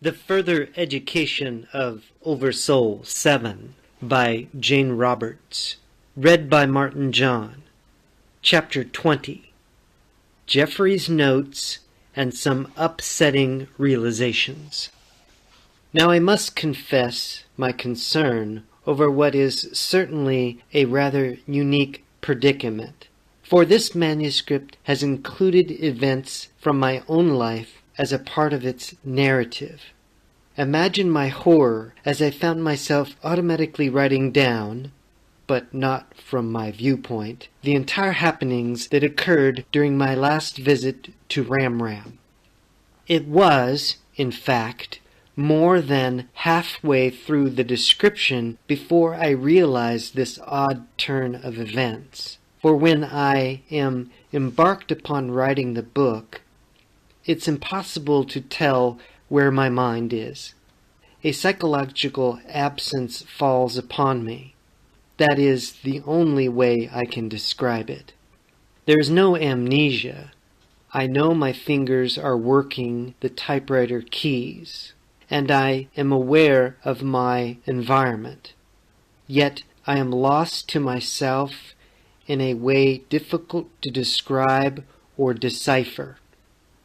The Further Education of OverSoul 7 by Jane Roberts. Read by Martin John. Chapter 20. Jeffrey's Notes and Some Upsetting Realizations. Now I must confess my concern over what is certainly a rather unique predicament, for this manuscript has included events from my own life as a part of its narrative. Imagine my horror as I found myself automatically writing down, but not from my viewpoint, the entire happenings that occurred during my last visit to Ram Ram. It was, in fact, more than halfway through the description before I realized this odd turn of events. For when I am embarked upon writing the book, it's impossible to tell where my mind is. A psychological absence falls upon me. That is the only way I can describe it. There is no amnesia. I know my fingers are working the typewriter keys, and I am aware of my environment. Yet I am lost to myself in a way difficult to describe or decipher.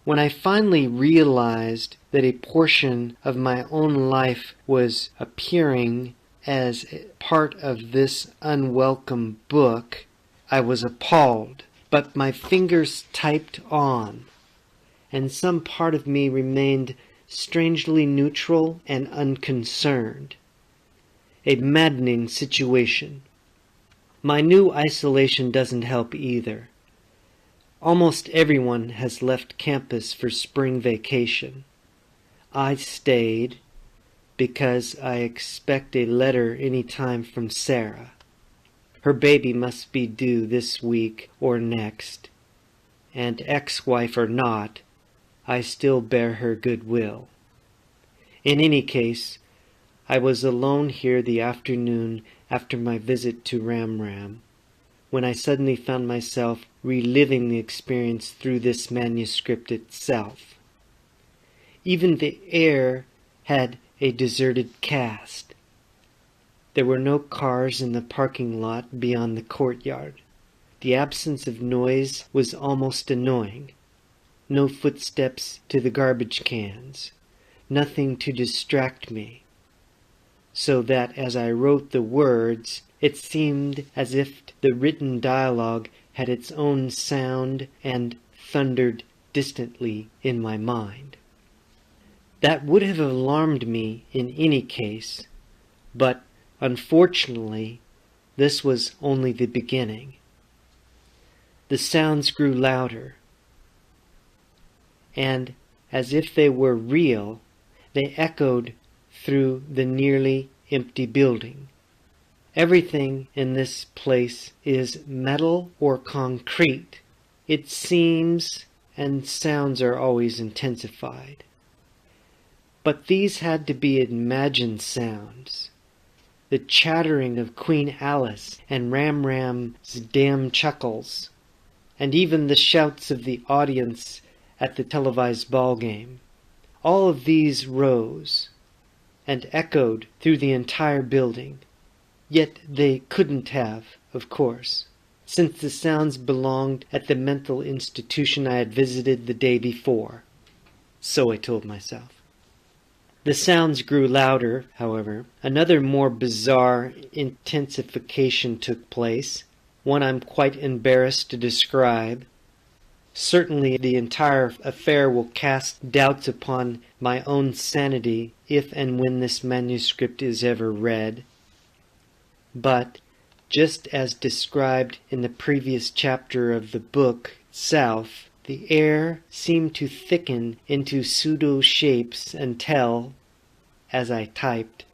When I finally realized that a portion of my own life was appearing as part of this unwelcome book, I was appalled. But my fingers typed on, and some part of me remained strangely neutral and unconcerned. A maddening situation. My new isolation doesn't help either. Almost everyone has left campus for spring vacation. I stayed because I expect a letter any time from Sarah. Her baby must be due this week or next, and ex-wife or not, I still bear her goodwill. In any case, I was alone here the afternoon after my visit to Ram Ram, when I suddenly found myself reliving the experience through this manuscript itself. Even the air had a deserted cast. There were no cars in the parking lot beyond the courtyard. The absence of noise was almost annoying. No footsteps to the garbage cans. Nothing to distract me. So that as I wrote the words, it seemed as if the written dialogue had its own sound and thundered distantly in my mind. That would have alarmed me in any case, but unfortunately, this was only the beginning. The sounds grew louder, and as if they were real, they echoed through the nearly empty building. Everything in this place is metal or concrete. Its seams and sounds are always intensified. But these had to be imagined sounds. The chattering of Queen Alice and Ram Ram's damn chuckles, and even the shouts of the audience at the televised ball game. All of these rose and echoed through the entire building. Yet they couldn't have, of course, since the sounds belonged at the mental institution I had visited the day before. So I told myself. The sounds grew louder, however. Another more bizarre intensification took place, one I'm quite embarrassed to describe. Certainly the entire affair will cast doubts upon my own sanity if and when this manuscript is ever read. But, just as described in the previous chapter of the book itself, the air seemed to thicken into pseudo-shapes until, as I typed,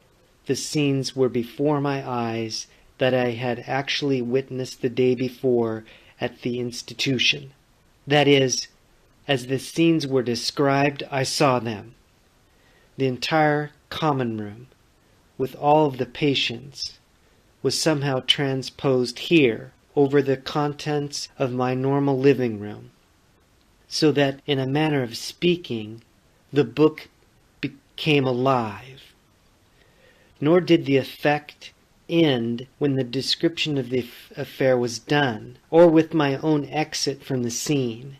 the scenes were before my eyes that I had actually witnessed the day before at the institution. That is, as the scenes were described, I saw them. The entire common room, with all of the patients, was somehow transposed here over the contents of my normal living room, so that, in a manner of speaking, the book came alive. Nor did the effect end when the description of the affair was done, or with my own exit from the scene.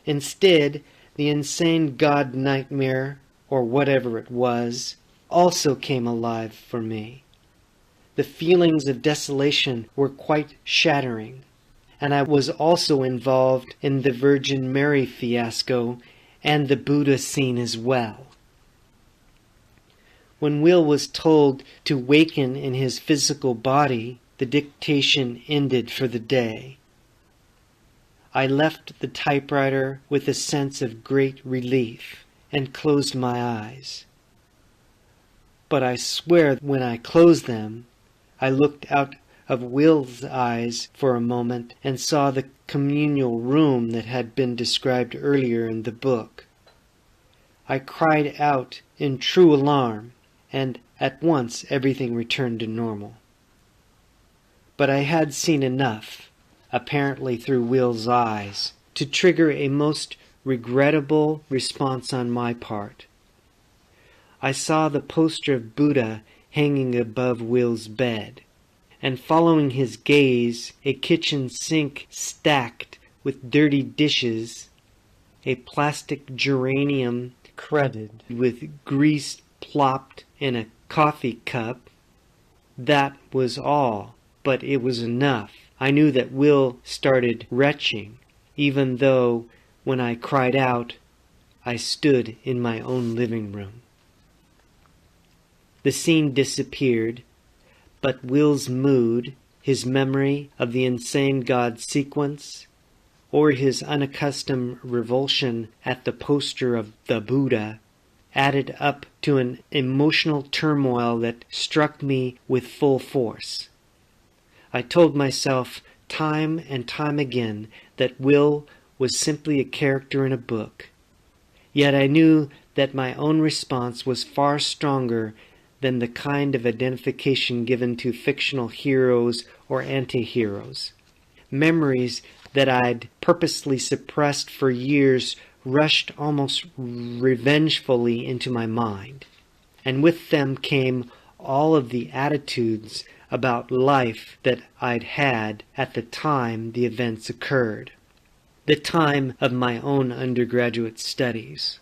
Instead, the insane god nightmare, or whatever it was, also came alive for me. The feelings of desolation were quite shattering, and I was also involved in the Virgin Mary fiasco and the Buddha scene as well. When Will was told to waken in his physical body, the dictation ended for the day. I left the typewriter with a sense of great relief and closed my eyes. But I swear when I closed them, I looked out of Will's eyes for a moment and saw the communal room that had been described earlier in the book. I cried out in true alarm, and at once everything returned to normal. But I had seen enough, apparently through Will's eyes, to trigger a most regrettable response on my part. I saw the poster of Buddha hanging above Will's bed, and following his gaze, a kitchen sink stacked with dirty dishes, a plastic geranium crudted with grease plopped in a coffee cup. That was all, but it was enough. I knew that Will started retching, even though, when I cried out, I stood in my own living room. The scene disappeared, but Will's mood, his memory of the insane god sequence, or his unaccustomed revulsion at the poster of the Buddha, added up to an emotional turmoil that struck me with full force. I told myself time and time again that Will was simply a character in a book, yet I knew that my own response was far stronger than the kind of identification given to fictional heroes or anti-heroes. Memories that I'd purposely suppressed for years rushed almost revengefully into my mind, and with them came all of the attitudes about life that I'd had at the time the events occurred, the time of my own undergraduate studies.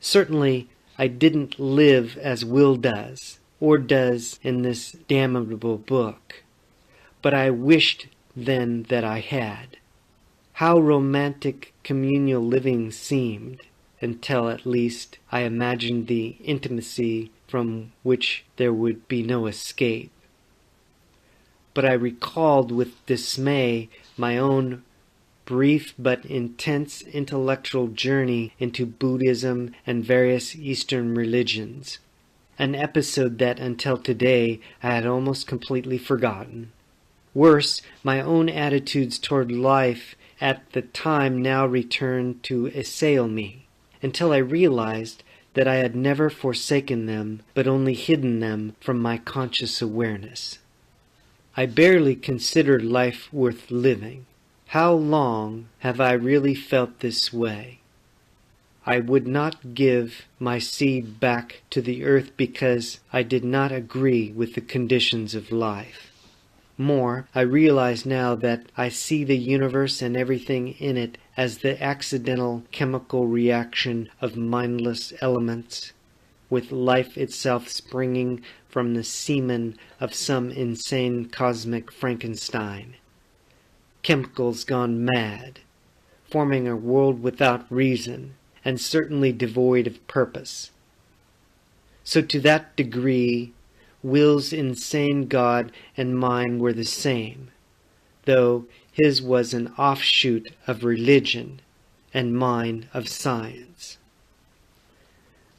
Certainly, I didn't live as Will does, or does in this damnable book, but I wished then that I had. How romantic communal living seemed, until at least I imagined the intimacy from which there would be no escape. But I recalled with dismay my own brief but intense intellectual journey into Buddhism and various Eastern religions, an episode that until today I had almost completely forgotten. Worse, my own attitudes toward life at the time now returned to assail me, until I realized that I had never forsaken them, but only hidden them from my conscious awareness. I barely considered life worth living. How long have I really felt this way? I would not give my seed back to the earth because I did not agree with the conditions of life. More, I realize now that I see the universe and everything in it as the accidental chemical reaction of mindless elements, with life itself springing from the semen of some insane cosmic Frankenstein. Chemicals gone mad, forming a world without reason, and certainly devoid of purpose. So to that degree, Will's insane god and mine were the same, though his was an offshoot of religion and mine of science.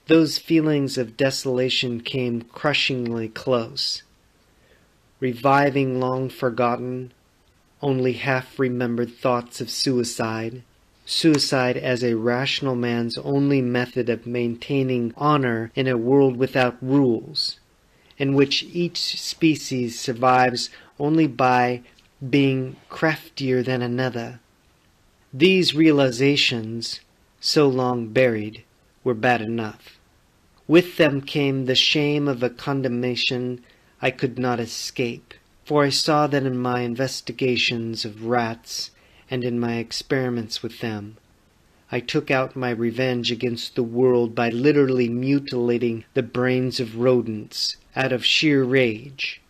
Those feelings of desolation came crushingly close, reviving long-forgotten, only half-remembered thoughts of suicide as a rational man's only method of maintaining honor in a world without rules, in which each species survives only by being craftier than another. These realizations, so long buried, were bad enough. With them came the shame of a condemnation I could not escape, for I saw that in my investigations of rats and in my experiments with them, I took out my revenge against the world by literally mutilating the brains of rodents out of sheer rage.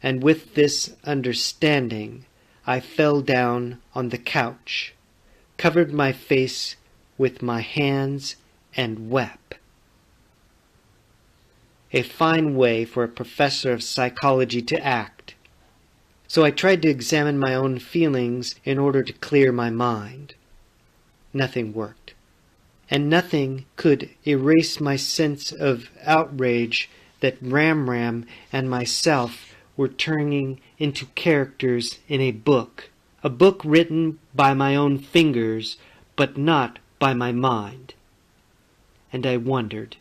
And with this understanding, I fell down on the couch, covered my face with my hands, and wept. A fine way for a professor of psychology to act. So I tried to examine my own feelings in order to clear my mind. Nothing worked, and nothing could erase my sense of outrage that Ram and myself were turning into characters in a book written by my own fingers, but not by my mind. And I wondered,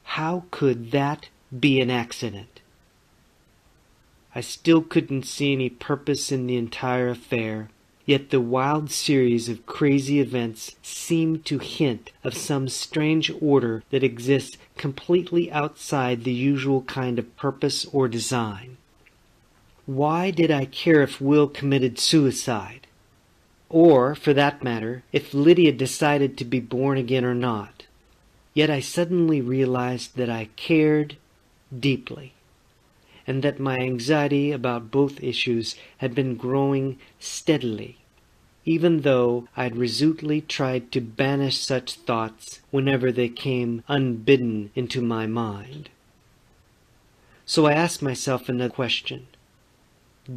how could that be an accident? I still couldn't see any purpose in the entire affair, yet the wild series of crazy events seemed to hint of some strange order that exists completely outside the usual kind of purpose or design. Why did I care if Will committed suicide? Or, for that matter, if Lydia decided to be born again or not? Yet I suddenly realized that I cared deeply, and that my anxiety about both issues had been growing steadily, even though I had resolutely tried to banish such thoughts whenever they came unbidden into my mind. So I asked myself another question.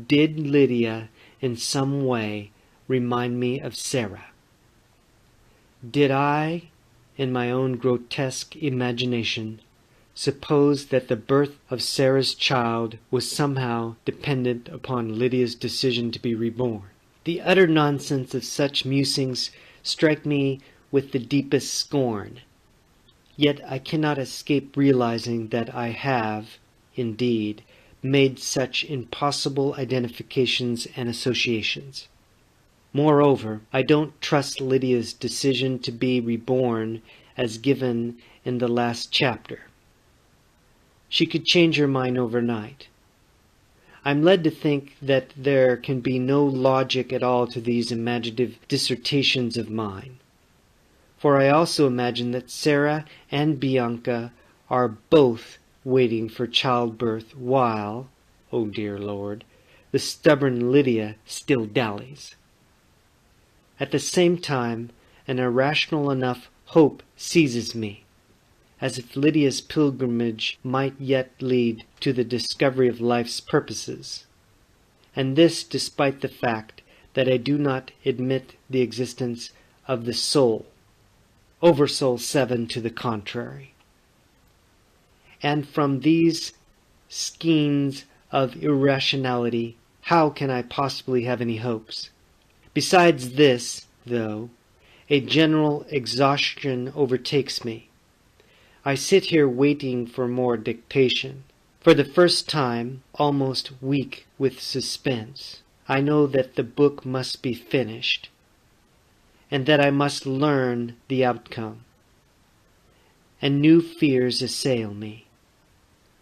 Did Lydia in some way remind me of Sarah? Did I, in my own grotesque imagination, suppose that the birth of Sarah's child was somehow dependent upon Lydia's decision to be reborn? The utter nonsense of such musings strike me with the deepest scorn. Yet I cannot escape realizing that I have, indeed, made such impossible identifications and associations. Moreover, I don't trust Lydia's decision to be reborn as given in the last chapter. She could change her mind overnight. I'm led to think that there can be no logic at all to these imaginative dissertations of mine. For I also imagine that Sarah and Bianca are both waiting for childbirth while, oh dear Lord, the stubborn Lydia still dallies. At the same time, an irrational enough hope seizes me, as if Lydia's pilgrimage might yet lead to the discovery of life's purposes, and this despite the fact that I do not admit the existence of the soul, OverSoul 7 to the contrary. And from these skeins of irrationality, how can I possibly have any hopes? Besides this, though, a general exhaustion overtakes me. I sit here waiting for more dictation. For the first time, almost weak with suspense, I know that the book must be finished, and that I must learn the outcome. And new fears assail me.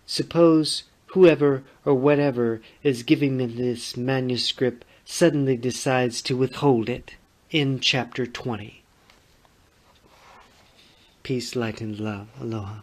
Suppose whoever or whatever is giving me this manuscript suddenly decides to withhold it in chapter 20. Peace, light, and love. Aloha.